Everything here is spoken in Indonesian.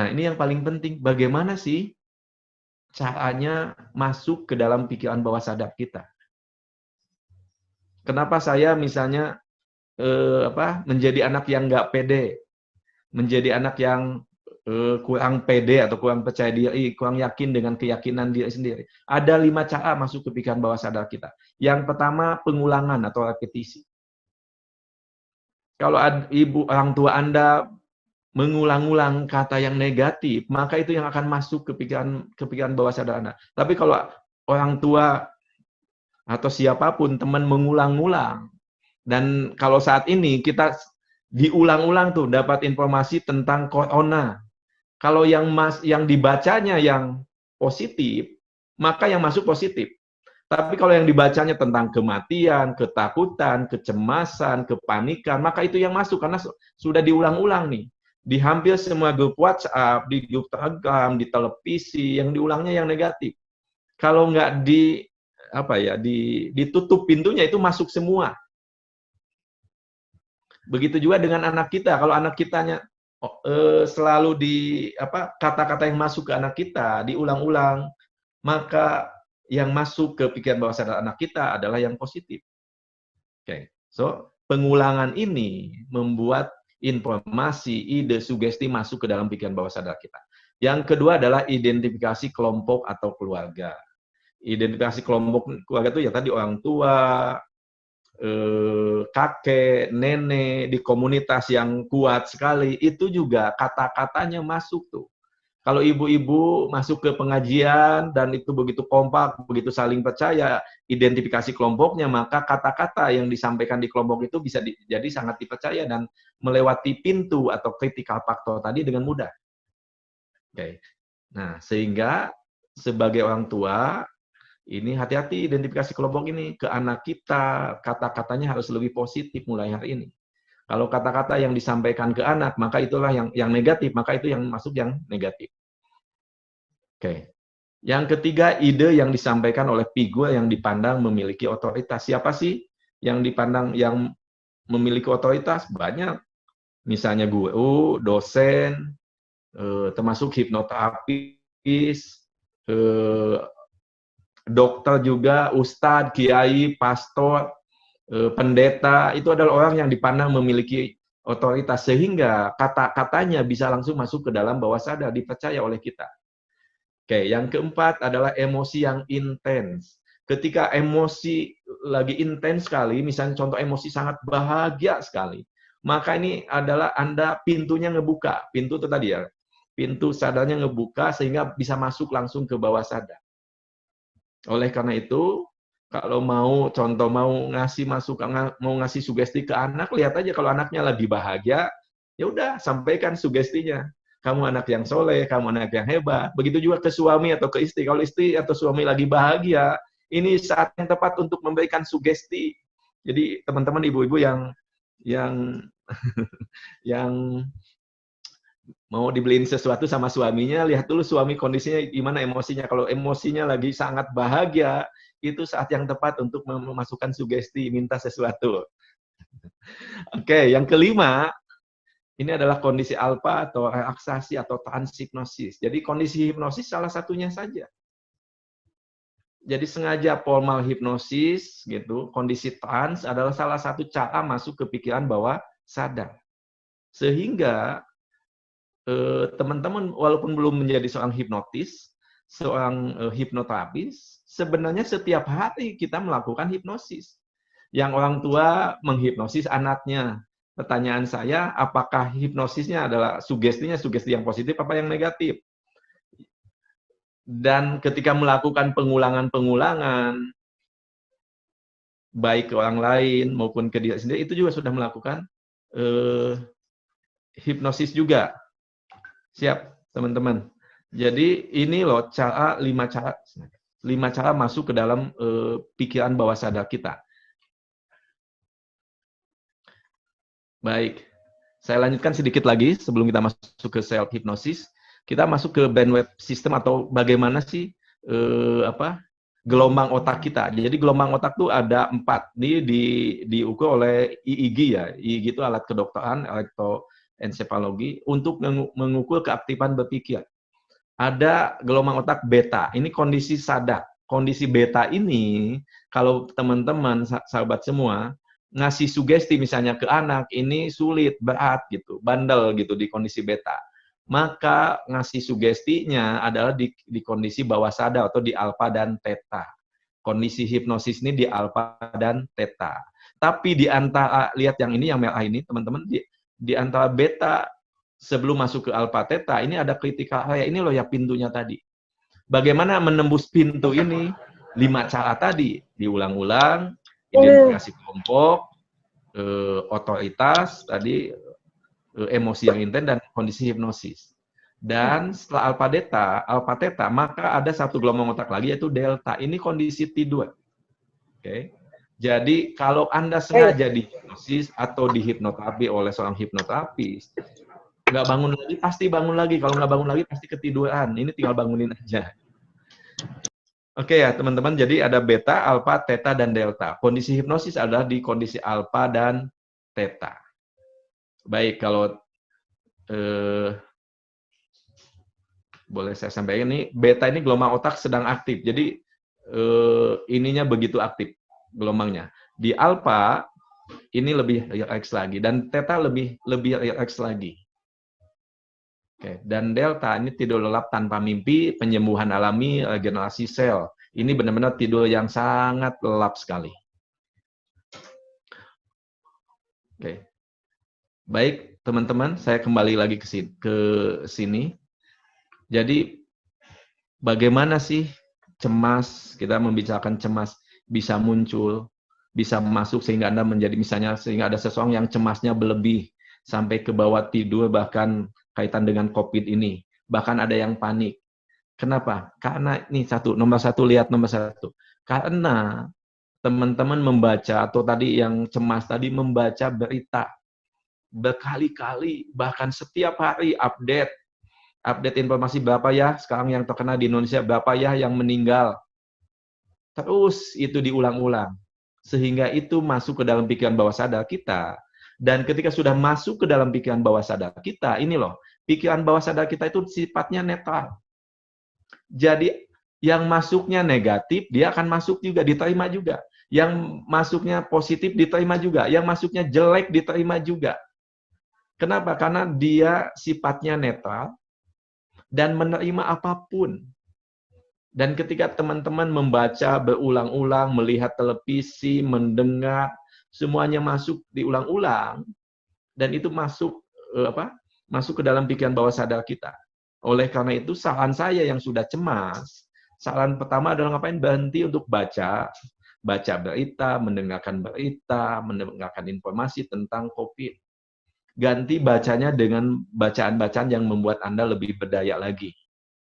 Nah, ini yang paling penting. Bagaimana sih caranya masuk ke dalam pikiran bawah sadar kita? Kenapa saya misalnya menjadi anak yang nggak pede, menjadi anak yang kurang pede atau kurang percaya diri, kurang yakin dengan keyakinan diri sendiri. Ada 5 cara masuk ke pikiran bawah sadar kita. Yang pertama, pengulangan atau repetisi. Kalau ibu orang tua Anda mengulang-ulang kata yang negatif, maka itu yang akan masuk ke pikiran bawah sadar Anda. Tapi kalau orang tua atau siapapun teman mengulang-ulang, dan kalau saat ini kita diulang-ulang tuh dapat informasi tentang corona. Kalau yang dibacanya yang positif, maka yang masuk positif. Tapi kalau yang dibacanya tentang kematian, ketakutan, kecemasan, kepanikan, maka itu yang masuk karena sudah diulang-ulang nih. Di hampir semua grup WhatsApp, di grup Telegram, di televisi, yang diulangnya yang negatif. Kalau nggak ditutup pintunya, itu masuk semua. Begitu juga dengan anak kita. Kalau anak kitanya selalu kata-kata yang masuk ke anak kita diulang-ulang, maka yang masuk ke pikiran bawah sadar anak kita adalah yang positif. Oke. So, pengulangan ini membuat informasi, ide, sugesti masuk ke dalam pikiran bawah sadar kita. Yang kedua adalah identifikasi kelompok atau keluarga. Identifikasi kelompok keluarga itu ya tadi orang tua, kakek, nenek, di komunitas yang kuat sekali, itu juga kata-katanya masuk tuh. Kalau ibu-ibu masuk ke pengajian dan itu begitu kompak, begitu saling percaya, identifikasi kelompoknya, maka kata-kata yang disampaikan di kelompok itu bisa jadi sangat dipercaya dan melewati pintu atau critical factor tadi dengan mudah. Oke. Nah, sehingga sebagai orang tua, ini hati-hati identifikasi kelompok ini ke anak kita, kata-katanya harus lebih positif mulai hari ini. Kalau kata-kata yang disampaikan ke anak, maka itulah yang negatif, maka itu yang masuk yang negatif. Oke. Yang ketiga, ide yang disampaikan oleh figur yang dipandang memiliki otoritas. Siapa sih yang dipandang yang memiliki otoritas? Banyak. Misalnya guru, dosen, termasuk hipnoterapis, dokter juga, ustadz, kiai, pastor, pendeta, itu adalah orang yang dipandang memiliki otoritas, sehingga kata-katanya bisa langsung masuk ke dalam bawah sadar, dipercaya oleh kita. Oke, yang keempat adalah emosi yang intens. Ketika emosi lagi intens sekali, misalnya contoh emosi sangat bahagia sekali, maka ini adalah Anda pintunya ngebuka, pintu itu tadi ya, pintu sadarnya ngebuka sehingga bisa masuk langsung ke bawah sadar. Oleh karena itu, kalau mau ngasih masukan, mau ngasih sugesti ke anak, lihat aja kalau anaknya lagi bahagia, ya udah sampaikan sugestinya. Kamu anak yang soleh, kamu anak yang hebat. Begitu juga ke suami atau ke istri. Kalau istri atau suami lagi bahagia, ini saat yang tepat untuk memberikan sugesti. Jadi teman-teman ibu-ibu yang yang mau dibeliin sesuatu sama suaminya, lihat dulu suami kondisinya gimana emosinya. Kalau emosinya lagi sangat bahagia, itu saat yang tepat untuk memasukkan sugesti, minta sesuatu. Oke, yang kelima, ini adalah kondisi alfa atau relaksasi atau trans hipnosis. Jadi kondisi hipnosis salah satunya saja. Jadi sengaja formal hipnosis gitu, kondisi trans adalah salah satu cara masuk ke pikiran bawah sadar. Sehingga teman-teman walaupun belum menjadi seorang hipnotis, seorang hipnoterapis, sebenarnya setiap hari kita melakukan hipnosis. Yang orang tua menghipnosis anaknya. Pertanyaan saya, apakah hipnosisnya adalah sugesti yang positif apa yang negatif? Dan ketika melakukan pengulangan-pengulangan, baik ke orang lain maupun ke diri sendiri, itu juga sudah melakukan hipnosis juga. Siap, teman-teman. Jadi ini loh cara 5 cara masuk ke dalam pikiran bawah sadar kita. Baik, saya lanjutkan sedikit lagi sebelum kita masuk ke self hypnosis. Kita masuk ke brainwave system atau bagaimana sih gelombang otak kita. Jadi gelombang otak tuh ada 4. Diukur oleh EEG ya. EEG itu alat kedokteran, ensefalogi untuk mengukur keaktifan berpikir. Ada gelombang otak beta, ini kondisi sadar. Kondisi beta ini, kalau teman-teman, sahabat semua, ngasih sugesti misalnya ke anak, ini sulit, berat gitu, bandel gitu di kondisi beta. Maka ngasih sugestinya adalah di kondisi bawah sadar atau di alfa dan theta. Kondisi hipnosis ini di alfa dan theta. Tapi di antara, lihat yang ini, yang merah ini, teman-teman, di antara beta sebelum masuk ke alfa theta, ini ada critical area, ini loh ya pintunya tadi. Bagaimana menembus pintu ini? 5 cara tadi, diulang-ulang, identifikasi kelompok, otoritas, tadi emosi yang intens, dan kondisi hipnosis. Dan setelah alfa theta, maka ada satu gelombang otak lagi, yaitu delta. Ini kondisi tidur. Oke. Jadi kalau Anda sengaja dihipnosis atau dihipnoterapi oleh seorang hipnoterapis, nggak bangun lagi, pasti bangun lagi. Kalau nggak bangun lagi, pasti ketiduran. Ini tinggal bangunin aja. Oke ya, teman-teman. Jadi ada beta, alfa, theta, dan delta. Kondisi hipnosis adalah di kondisi alfa dan theta. Baik, kalau boleh saya sampaikan, ini beta ini gelombang otak sedang aktif. Jadi ininya begitu aktif gelombangnya. Di alfa ini lebih rileks lagi, dan theta lebih rileks lagi. Oke, dan delta ini tidur lelap tanpa mimpi, penyembuhan alami, regenerasi sel. Ini benar-benar tidur yang sangat lelap sekali. Oke. Baik, teman-teman, saya kembali lagi ke sini. Jadi bagaimana sih cemas, kita membicarakan cemas bisa muncul, bisa masuk sehingga Anda menjadi, misalnya, sehingga ada seseorang yang cemasnya berlebih sampai ke bawah tidur, bahkan kaitan dengan COVID ini. Bahkan ada yang panik. Kenapa? Karena ini nomor satu, lihat nomor satu. Karena teman-teman membaca, atau tadi yang cemas tadi membaca berita berkali-kali, bahkan setiap hari update informasi berapa ya sekarang yang terkena di Indonesia, berapa ya yang meninggal. Terus itu diulang-ulang. Sehingga itu masuk ke dalam pikiran bawah sadar kita. Dan ketika sudah masuk ke dalam pikiran bawah sadar kita, ini loh, pikiran bawah sadar kita itu sifatnya netral. Jadi yang masuknya negatif, dia akan masuk juga, diterima juga. Yang masuknya positif, diterima juga. Yang masuknya jelek, diterima juga. Kenapa? Karena dia sifatnya netral dan menerima apapun. Dan ketika teman-teman membaca berulang-ulang, melihat televisi, mendengar, semuanya masuk diulang-ulang, dan itu masuk masuk ke dalam pikiran bawah sadar kita. Oleh karena itu, saran saya yang sudah cemas, saran pertama adalah ngapain? Berhenti untuk baca berita, mendengarkan informasi tentang COVID. Ganti bacanya dengan bacaan-bacaan yang membuat Anda lebih berdaya lagi.